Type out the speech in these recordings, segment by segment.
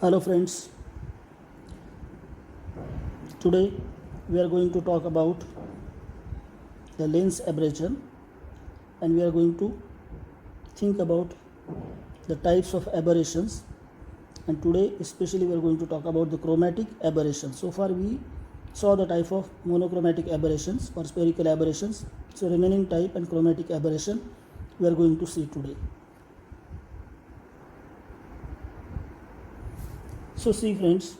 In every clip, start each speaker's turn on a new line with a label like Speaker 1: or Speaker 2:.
Speaker 1: Hello friends, today we are going to talk about the lens aberration and we are going to think about the types of aberrations, and today especially we are going to talk about the chromatic aberration. So far we saw the type of monochromatic aberrations or spherical aberrations, so remaining type and chromatic aberration we are going to see today. So see friends,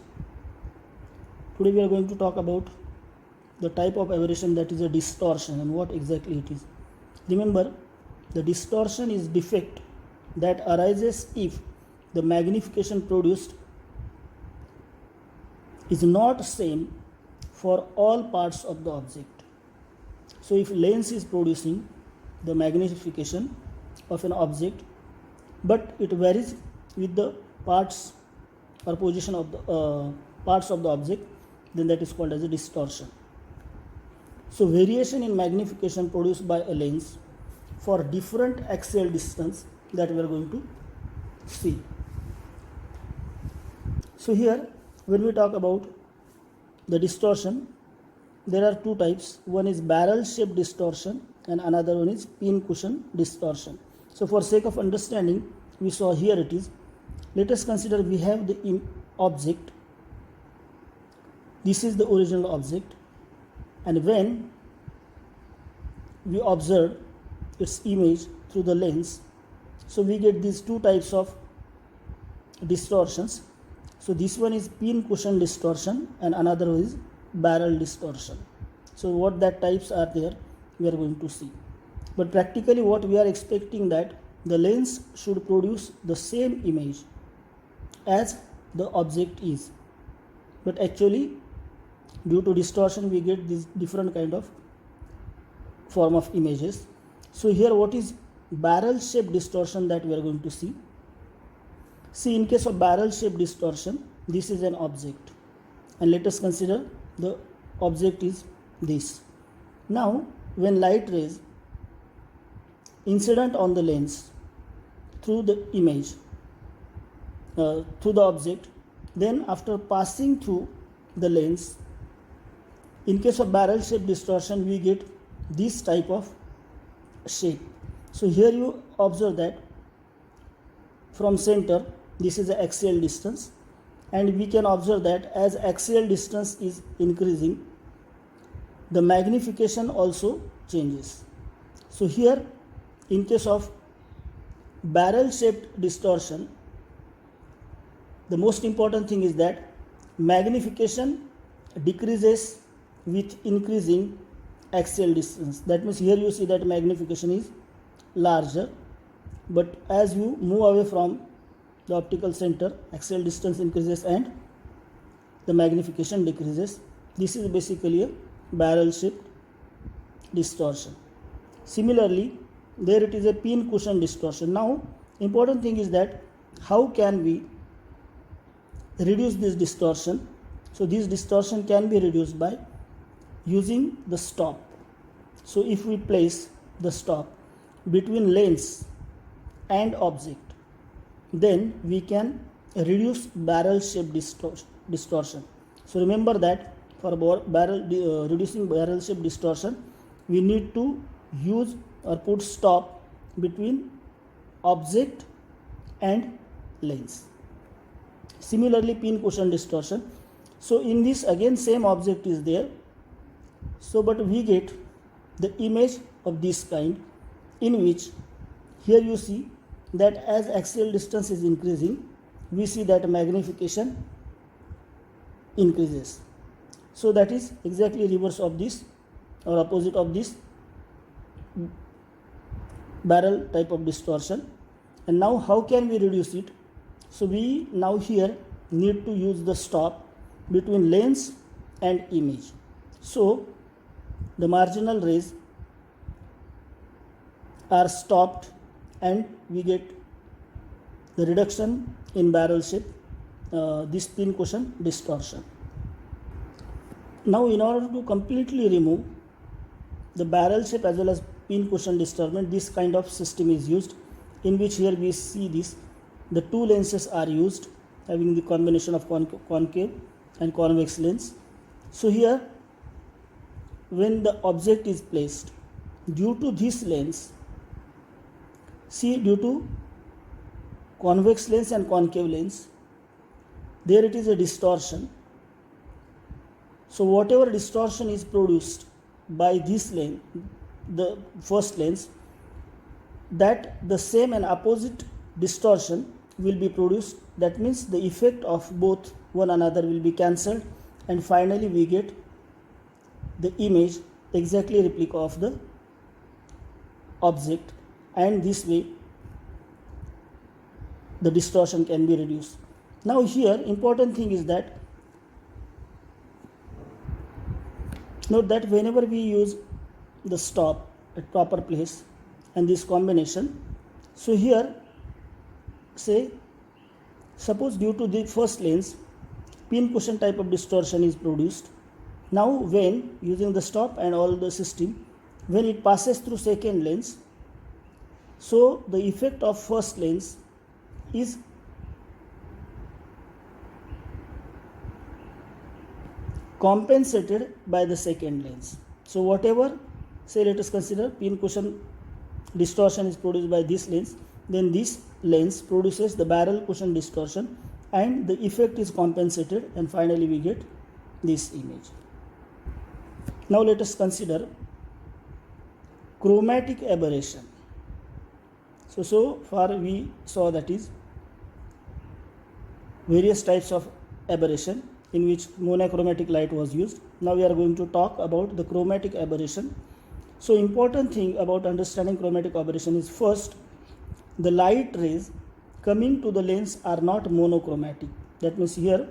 Speaker 1: today we are going to talk about the type of aberration that is a distortion and what exactly it is. Remember, the distortion is defect that arises if the magnification produced is not same for all parts of the object. So if lens is producing the magnification of an object but it varies with the parts or position of the parts of the object, then that is called as a distortion. So variation in magnification produced by a lens for different axial distance that we are going to see. So here when we talk about the distortion, there are two types. One is barrel shaped distortion and another one is pin cushion distortion. So for sake of understanding, we saw here it is. Let us consider we have the object. This is the original object, and when we observe its image through the lens, so we get these two types of distortions. So this one is pin cushion distortion and another is barrel distortion. So what that types are there, we are going to see. But practically what we are expecting that the lens should produce the same image as the object is, but actually due to distortion we get this different kind of form of images. So here what is barrel shaped distortion that we are going to see. See, in case of barrel shaped distortion, this is an object, and let us consider the object is this. Now when light rays incident on the lens through the image through the object, then after passing through the lens, in case of barrel shaped distortion we get this type of shape. So here you observe that from center this is the axial distance, and we can observe that as axial distance is increasing, the magnification also changes. So here in case of barrel shaped distortion, the most important thing is that magnification decreases with increasing axial distance. That means here you see that magnification is larger, but as you move away from the optical center, axial distance increases and the magnification decreases. This is basically a barrel shaped distortion. Similarly, there it is a pin cushion distortion. Now important thing is that how can we reduce this distortion. So this distortion can be reduced by using the stop. So if we place the stop between lens and object, then we can reduce barrel shaped distortion. So remember that for reducing barrel shaped distortion, we need to use or put stop between object and lens. Similarly, pin cushion distortion. So in this again same object is there, so but we get the image of this kind, in which here you see that as axial distance is increasing, we see that magnification increases. So that is exactly reverse of this or opposite of this barrel type of distortion. And now how can we reduce it? So we now here need to use the stop between lens and image. So the marginal rays are stopped and we get the reduction in barrel shape, this pin cushion distortion. Now in order to completely remove the barrel shape as well as pin cushion disturban, this kind of system is used, in which here we see this, the two lenses are used having the combination of concave and convex lens. So here when the object is placed, due to this lens, see, due to convex lens and concave lens, there it is a distortion. So whatever distortion is produced by this lens, the first lens, that the same and opposite distortion will be produced. That means the effect of both one another will be cancelled, and finally we get the image exactly replica of the object, and this way the distortion can be reduced. Now here important thing is that note that whenever we use the stop at proper place and this combination, so here say suppose due to the first lens pin cushion type of distortion is produced. Now when using the stop and all the system, when it passes through second lens, so the effect of first lens is compensated by the second lens. So whatever, say let us consider pin cushion distortion is produced by this lens, then this lens produces the barrel cushion distortion and the effect is compensated, and finally we get this image. Now let us consider chromatic aberration. So far we saw that is various types of aberration in which monochromatic light was used. Now we are going to talk about the chromatic aberration. So important thing about understanding chromatic aberration is, first, the light rays coming to the lens are not monochromatic. That means here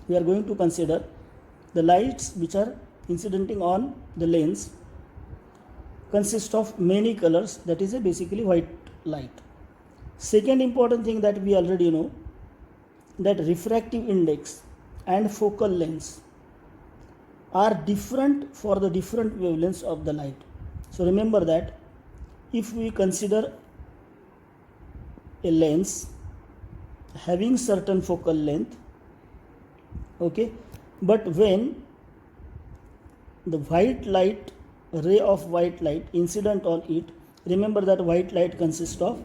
Speaker 1: we are going to consider the lights which are incidenting on the lens consist of many colors, that is a basically white light. Second important thing that we already know, that refractive index and focal lengths are different for the different wavelengths of the light. So remember that if we consider a lens having certain focal length, okay, but when the white light, ray of white light incident on it, remember that white light consists of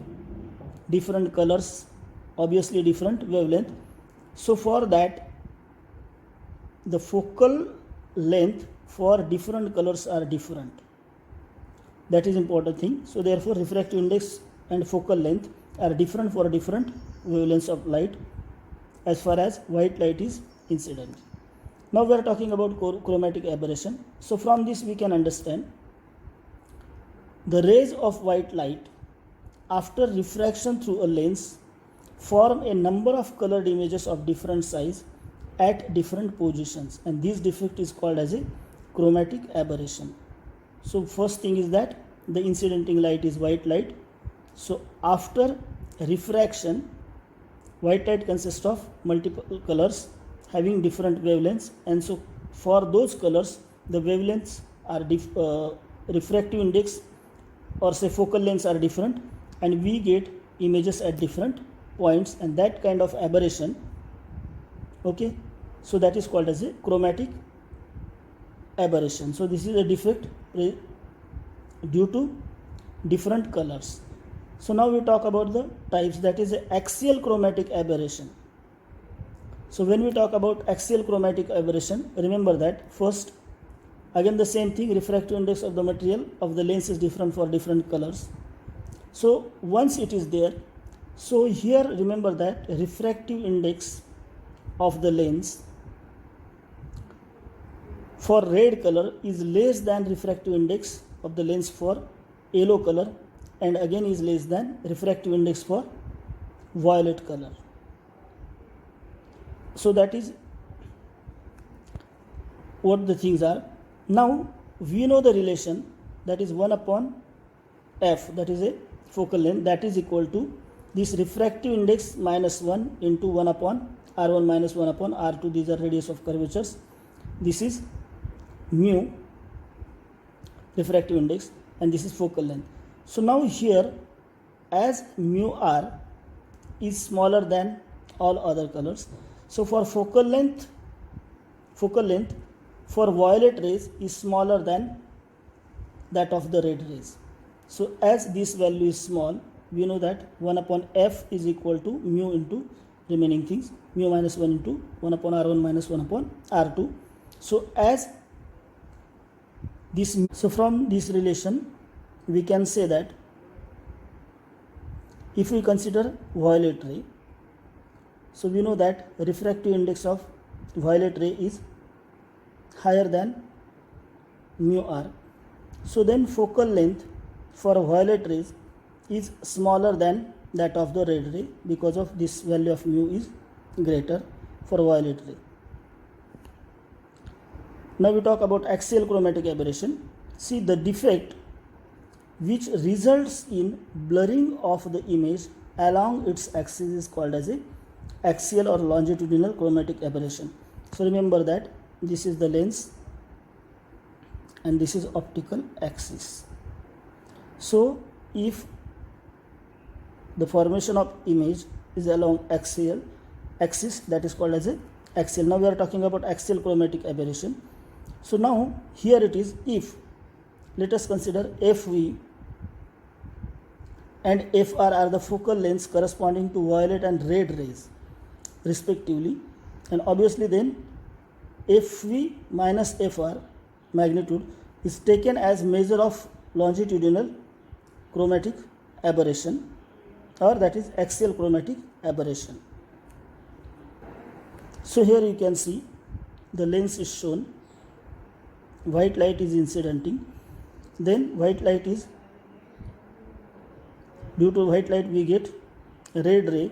Speaker 1: different colors, obviously different wavelength. So for that the focal length for different colors are different. That is important thing. So therefore refractive index and focal length are different for different wavelengths of light as far as white light is incident. Now we are talking about chromatic aberration. So from this we can understand the rays of white light after refraction through a lens form a number of colored images of different size at different positions, and this defect is called as a chromatic aberration. So first thing is that the incidenting light is white light. So after refraction, white light consists of multiple colors having different wavelengths, and so for those colors the wavelengths are refractive index or say focal lengths are different, and we get images at different points, and that kind of aberration, okay, so that is called as a chromatic aberration. So this is a defect due to different colors. So now we talk about the types, that is axial chromatic aberration. So when we talk about axial chromatic aberration, remember that first, again the same thing, refractive index of the material of the lens is different for different colors. So once it is there, so here remember that refractive index of the lens for red color is less than refractive index of the lens for yellow color, and again is less than refractive index for violet color. So that is what the things are. Now we know the relation, that is 1 upon f, that is a focal length, that is equal to this refractive index minus 1 into 1 upon r1 minus 1 upon r2. These are radius of curvatures. This is mu refractive index and this is focal length. So now here, as mu r is smaller than all other colors. So for focal length for violet rays is smaller than that of the red rays. So as this value is small, we know that 1 upon f is equal to mu into remaining things, mu minus 1 into 1 upon r1 minus 1 upon r2. So as this, so from this relation we can say that if we consider violet ray, so we know that refractive index of violet ray is higher than mu r. So then focal length for violet rays is smaller than that of the red ray because of this value of mu is greater for violet ray. Now we talk about axial chromatic aberration. See, the defect which results in blurring of the image along its axis is called as a axial or longitudinal chromatic aberration. So remember that this is the lens and this is optical axis. So if the formation of image is along axis, that is called as a axial. Now we are talking about axial chromatic aberration. So now here it is, if let us consider FV and FR are the focal lengths corresponding to violet and red rays respectively, and obviously then FV minus FR magnitude is taken as measure of longitudinal chromatic aberration, or that is axial chromatic aberration. So here you can see the lens is shown, white light is incidenting, then white light is, due to white light we get red ray,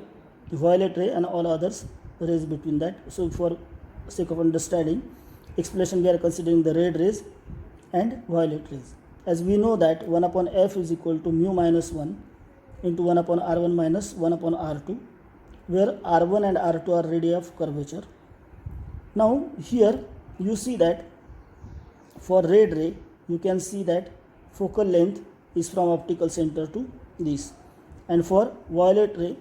Speaker 1: violet ray and all others rays between that. So for sake of understanding explanation, we are considering the red rays and violet rays. As we know that 1 upon f is equal to mu minus 1 into 1 upon r1 minus 1 upon r2, where r1 and r2 are radii of curvature. Now here you see that for red ray you can see that focal length is from optical center to this, and for violet ray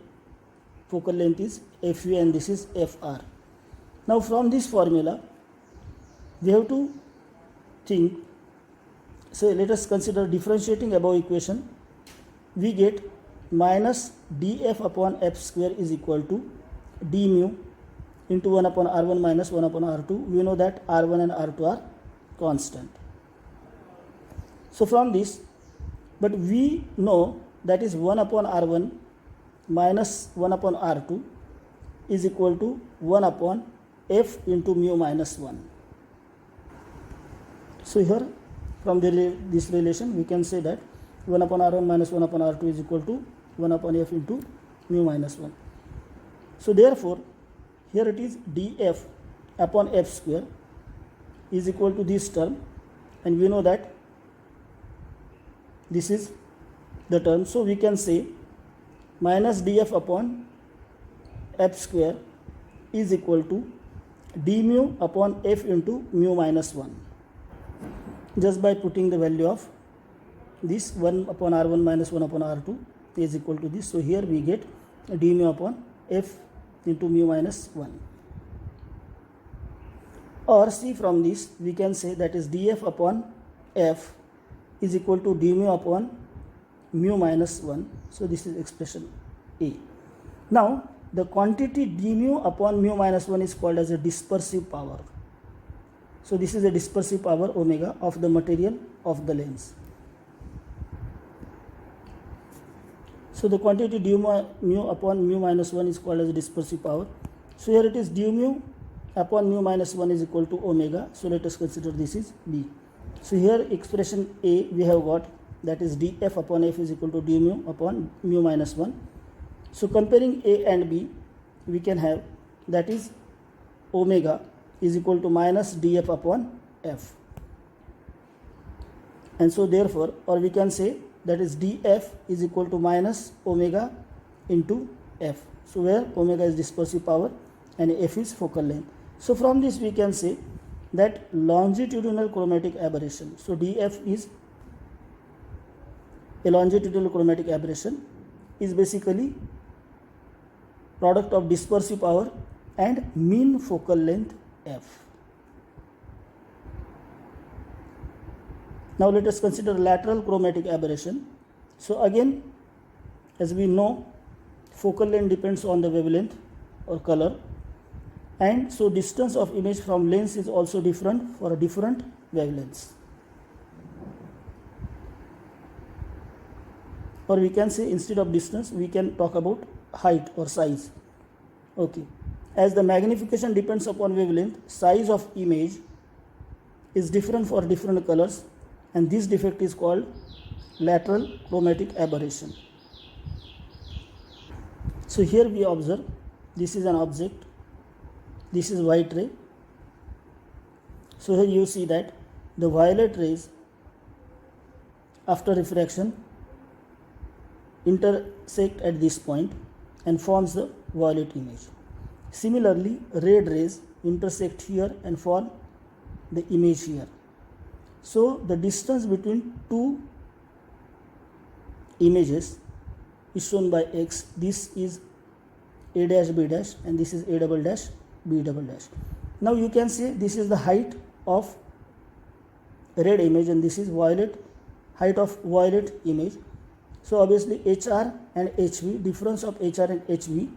Speaker 1: focal length is FV and this is FR. Now from this formula we have to think, so let us consider differentiating above equation. We get minus df upon f square is equal to d mu into 1 upon r1 minus 1 upon r2. We know that r1 and r2 are constant. So from this, but we know that is 1 upon r1 minus 1 upon r2 is equal to 1 upon f into mu minus 1. So here from this relation we can say that 1 upon r1 minus 1 upon r2 is equal to 1 upon f into mu minus 1. So therefore here it is df upon f square is equal to this term, and we know that this is the term. So we can say minus df upon f square is equal to d mu upon f into mu minus 1, just by putting the value of this 1 upon r1 minus 1 upon r2 is equal to this. So here we get d mu upon f into mu minus 1. Or see, from this we can say that is df upon f is equal to d mu upon mu minus 1. So this is expression A. Now the quantity d mu upon mu minus 1 is called as a dispersive power. So this is a dispersive power omega of the material of the lens. So the quantity du mu upon mu minus 1 is called as a dispersive power. So here it is du mu upon mu minus 1 is equal to omega. So let us consider this is B. So here expression A we have got, that is df upon f is equal to d mu upon mu minus 1. So comparing A and B, we can have that is omega is equal to minus df upon f, and so therefore, or we can say that is df is equal to minus omega into f. So where omega is dispersive power and f is focal length. So from this we can say that longitudinal chromatic aberration. So df is a longitudinal chromatic aberration is basically product of dispersive power and mean focal length f. Now let us consider lateral chromatic aberration. So again, as we know, focal length depends on the wavelength or color, and so distance of image from lens is also different for different wavelengths. Or we can say, instead of distance, we can talk about height or size. Okay. As the magnification depends upon wavelength, size of image is different for different colors, and this defect is called lateral chromatic aberration. So here we observe, this is an object, this is white ray. So here you see that the violet rays after refraction intersect at this point and forms the violet image. Similarly, red rays intersect here and form the image here. So the distance between two images is shown by x. This is a dash b dash and this is a double dash b double dash. Now you can say this is the height of red image and this is height of violet image. So obviously HR and HV, difference of HR and HV,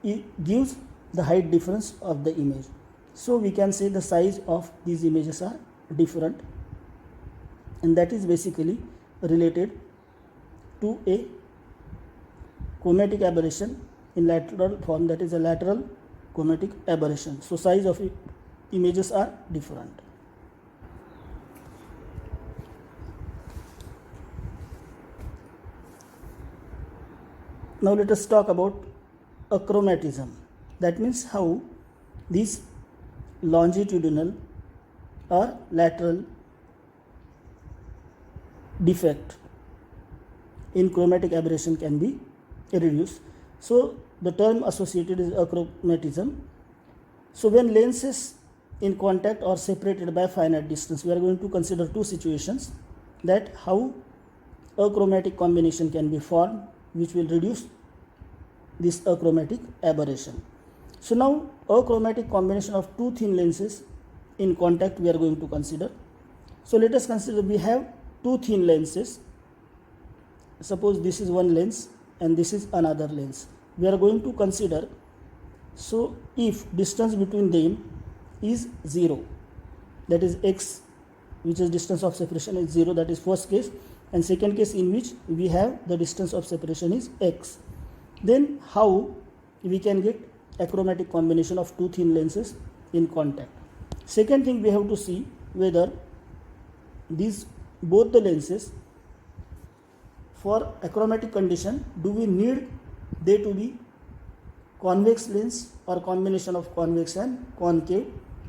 Speaker 1: it gives the height difference of the image. So we can say the size of these images are different, and that is basically related to a chromatic aberration in lateral form, that is a lateral chromatic aberration. So size of images are different. Now let us talk about achromatism. That means how these longitudinal or lateral defect in chromatic aberration can be reduced. So the term associated is achromatism. So when lenses in contact are separated by finite distance, we are going to consider two situations, that how achromatic combination can be formed which will reduce this achromatic aberration. So now achromatic combination of two thin lenses in contact we are going to consider. So let us consider we have two thin lenses. Suppose this is one lens and this is another lens. We are going to consider, so if distance between them is 0, that is x, which is distance of separation is 0, that is first case, and second case in which we have the distance of separation is x, then how we can get achromatic combination of two thin lenses in contact. Second thing, we have to see whether these both the lenses, for achromatic condition, do we need they to be convex lens or combination of convex and concave,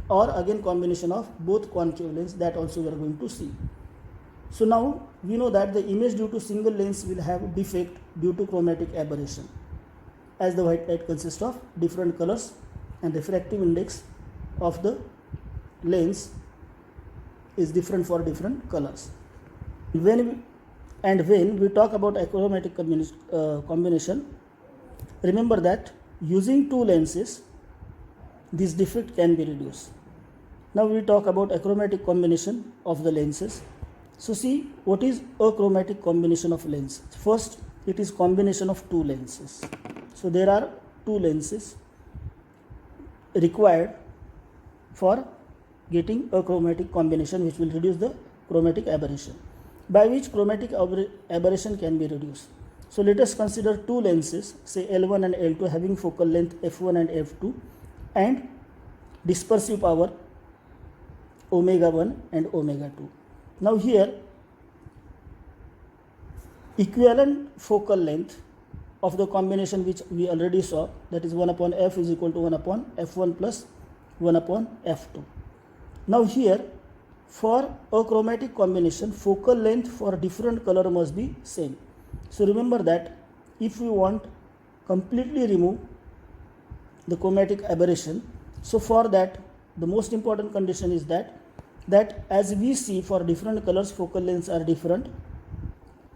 Speaker 1: or again combination of both concave lens, that also we are going to see. So now we know that the image due to single lens will have defect due to chromatic aberration, as the white light consists of different colors and refractive index of the lens is different for different colors. When we talk about achromatic combination, remember that using two lenses this defect can be reduced. Now we talk about achromatic combination of the lenses. So see, what is achromatic combination of lens? First, it is combination of two lenses. So there are two lenses required for getting a chromatic combination which will reduce the chromatic aberration. By which chromatic aberration can be reduced? So let us consider two lenses, say L1 and L2, having focal length f1 and f2 and dispersive power omega 1 and omega 2. Now here equivalent focal length of the combination which we already saw, that is 1 upon f is equal to 1 upon f1 plus 1 upon f2. Now here for a chromatic combination, focal length for different color must be same. So remember that if we want completely remove the chromatic aberration, so for that the most important condition is that as we see for different colors focal lengths are different,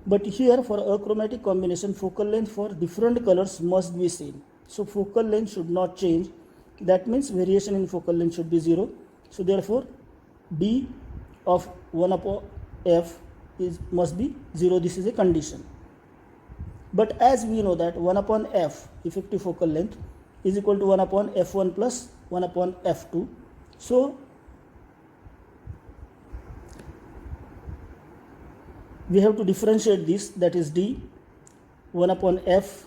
Speaker 1: but here for achromatic combination focal length for different colors must be same. So focal length should not change. That means variation in focal length should be 0. So therefore d of 1 upon f must be 0. This is a condition. But as we know that 1 upon f, effective focal length, is equal to 1 upon f1 plus 1 upon f2. So we have to differentiate this, that is d 1 upon f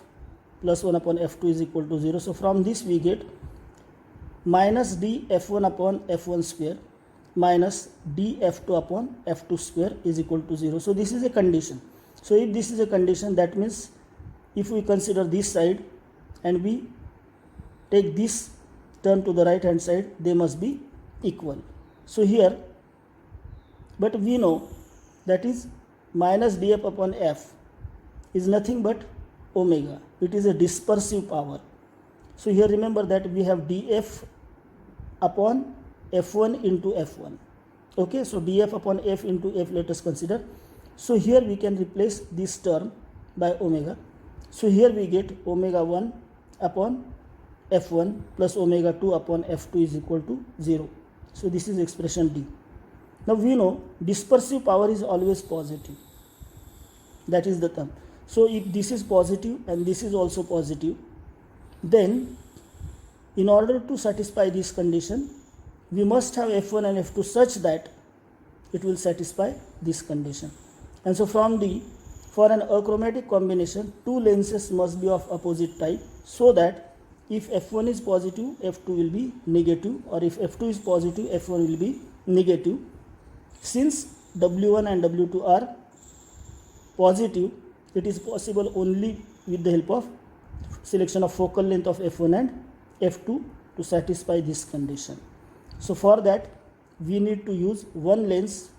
Speaker 1: plus 1 upon f2 is equal to 0. So from this we get minus d f1 upon f1 square minus d f2 upon f2 square is equal to 0. So this is a condition. So if this is a condition, that means if we consider this side and we take this term to the right hand side, they must be equal. So here, but we know that is minus df upon f is nothing but omega. It is a dispersive power. So here remember that we have df upon f1 into f1. Okay, so df upon f into f, let us consider. So here we can replace this term by omega. So here we get omega 1 upon f1 plus omega 2 upon f2 is equal to 0. So this is expression D. Now we know dispersive power is always positive. That is the term. So if this is positive and this is also positive, then in order to satisfy this condition, we must have f1 and f2 such that it will satisfy this condition. And so from D, for an achromatic combination, two lenses must be of opposite type, so that if f1 is positive, f2 will be negative, or if f2 is positive, f1 will be negative. Since w1 and w2 are positive, it is possible only with the help of selection of focal length of f1 and f2 to satisfy this condition. So for that we need to use one lens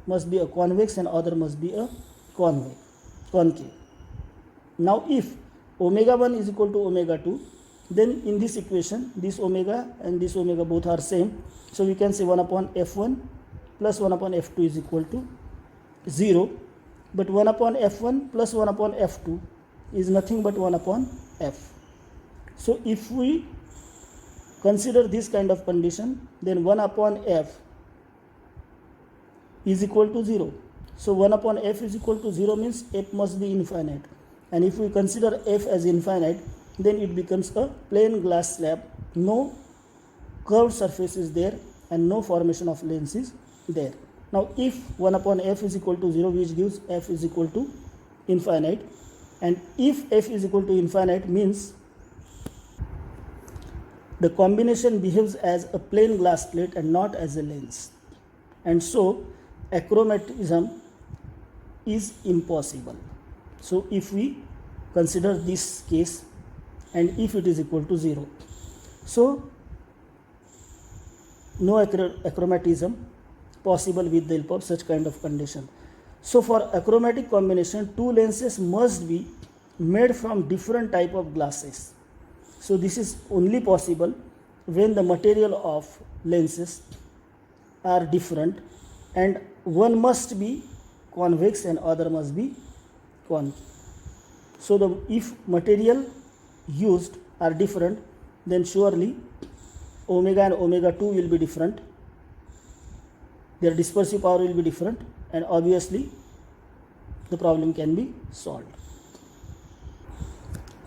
Speaker 1: must be a convex and other must be a concave. Now if omega 1 is equal to omega 2, then in this equation this omega and this omega both are same. So we can say 1 upon f1 plus 1 upon f2 is equal to 0. But 1 upon f1 plus 1 upon f2 is nothing but 1 upon f. So if we consider this kind of condition, then 1 upon f is equal to 0. So 1 upon f is equal to 0 means f must be infinite. And if we consider f as infinite, then it becomes a plain glass slab. No curved surface is there and no formation of lens is there. Now if 1 upon f is equal to 0, which gives f is equal to infinite, and if f is equal to infinite means the combination behaves as a plain glass plate and not as a lens, and so achromatism is impossible. So if we consider this case and if it is equal to 0, so no achromatism possible with the help of such kind of condition. So for achromatic combination, two lenses must be made from different type of glasses. So this is only possible when the material of lenses are different, and one must be convex and other must be concave. So if material used are different, then surely omega and omega 2 will be different, their dispersive power will be different, and obviously the problem can be solved.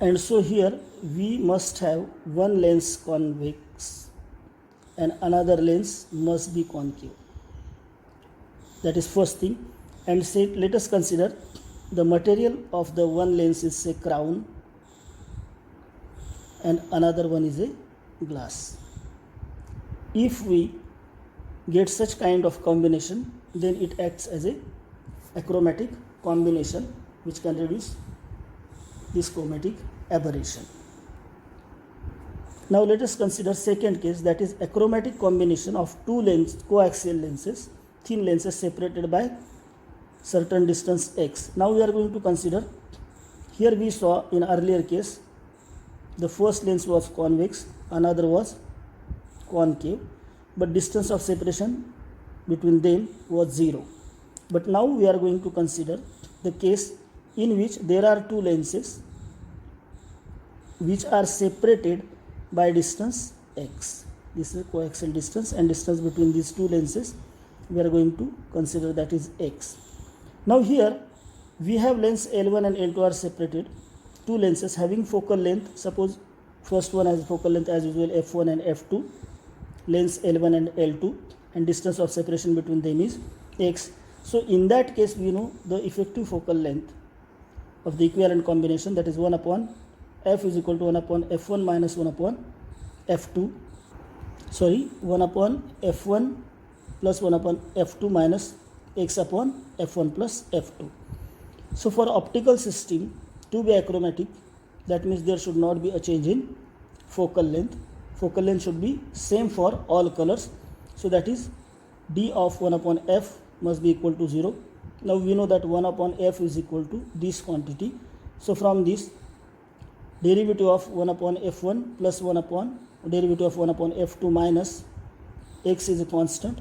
Speaker 1: And so here we must have one lens convex and another lens must be concave. That is first thing. And say, let us consider the material of the one lens is say crown and another one is a glass. If we get such kind of combination, then it acts as a achromatic combination which can reduce this chromatic aberration. Now let us consider second case, that is achromatic combination of two coaxial lenses, thin lenses separated by certain distance x. Now we are going to consider, here we saw in earlier case the first lens was convex, another was concave, but distance of separation between them was 0. But now we are going to consider the case in which there are two lenses which are separated by distance x. This is coaxial distance, and distance between these two lenses we are going to consider, that is x. Now here we have lens L1 and L2 are separated, two lenses having focal length. Suppose first one has focal length as usual f1 and f2, lens L1 and L2, and distance of separation between them is x. So in that case we know the effective focal length of the equivalent combination, that is 1 upon f is equal to 1 upon f1 minus 1 upon f2, 1 upon f1 plus 1 upon f2 minus x upon f1 plus f2. So for optical system to be achromatic, that means there should not be a change in focal length. Focal length should be same for all colors. So that is d of 1 upon f must be equal to 0. Now we know that 1 upon f is equal to this quantity. So from this, derivative of 1 upon f1 plus 1 upon derivative of 1 upon f2 minus x is a constant.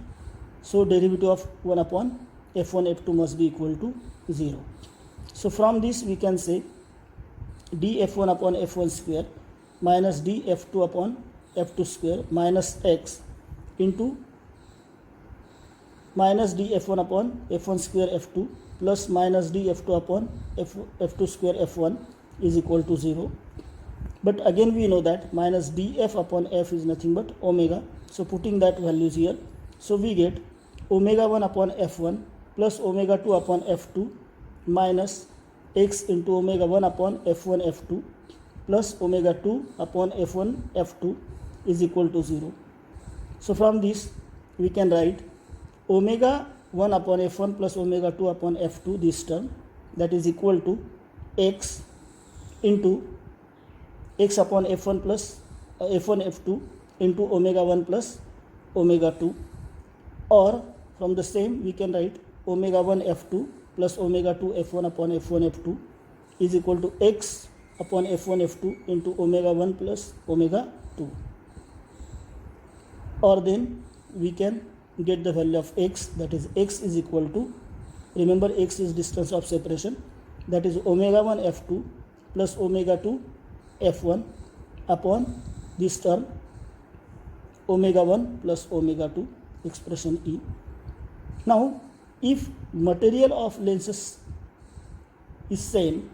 Speaker 1: So derivative of 1 upon f1 f2 must be equal to 0. So from this we can say df1 upon f1 square minus df2 upon f2 square minus x into minus df1 upon f1 square f2 plus minus df2 upon f2 square f1 is equal to 0. But again we know that minus df upon f is nothing but omega. So putting that values here, so we get omega 1 upon f1 plus omega 2 upon f2 minus x into omega 1 upon f1 f2 plus omega 2 upon f1 f2 is equal to 0. So from this we can write omega 1 upon f1 plus omega 2 upon f2, this term, that is equal to x into x upon f1 plus f1 f2 into omega 1 plus omega 2, or from the same we can write omega 1 f2 plus omega 2 f1 upon f1 f2 is equal to x upon f1 f2 into omega 1 plus omega 2, or then we can get the value of x, that is x is equal to, remember x is distance of separation, that is omega 1 f2 plus omega 2 f1 upon this term omega 1 plus omega 2, expression E. Now if material of lenses is same,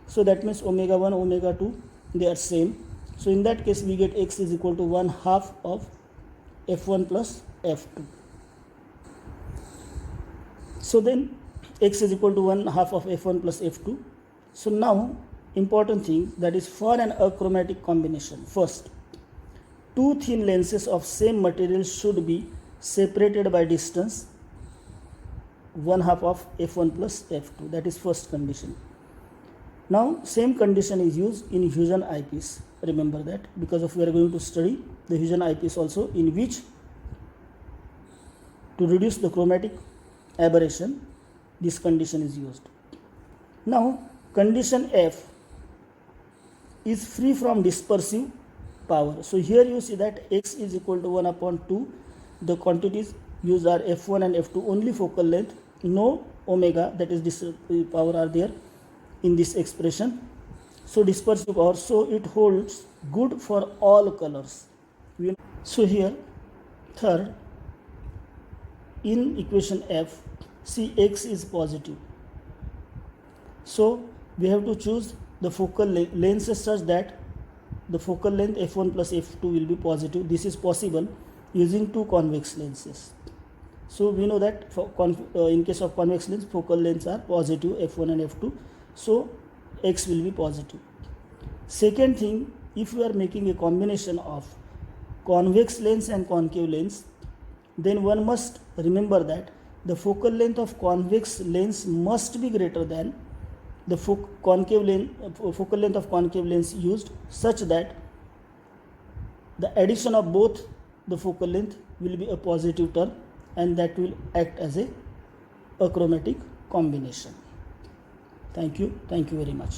Speaker 1: so that means omega 1 omega 2 they are same. So in that case we get x is equal to 1/2 of f1 plus f2. So then x is equal to 1/2 of f1 plus f2. So now important thing, that is for an achromatic combination, first two thin lenses of same material should be separated by distance 1/2 of f1 plus f2, that is first condition. Now same condition is used in Huygens eyepiece, remember that, because of we are going to study the Huygens eyepiece also, in which to reduce the chromatic aberration this condition is used. Now condition F is free from dispersive power. So here you see that x is equal to 1 upon 2, the quantities used are f1 and f2, only focal length, no omega, that is dispersive power are there in this expression. So dispersive power, so it holds good for all colors. So here third, in equation F, see x is positive, so we have to choose the focal lenses such that the focal length f1 plus f2 will be positive. This is possible using two convex lenses. So we know that for in case of convex lens, focal lengths are positive, f1 and f2, so x will be positive. Second thing, if we are making a combination of convex lens and concave lens, then one must remember that the focal length of convex lens must be greater than the focal length of concave lens used, such that the addition of both the focal length will be a positive term, and that will act as a achromatic combination. Thank you very much.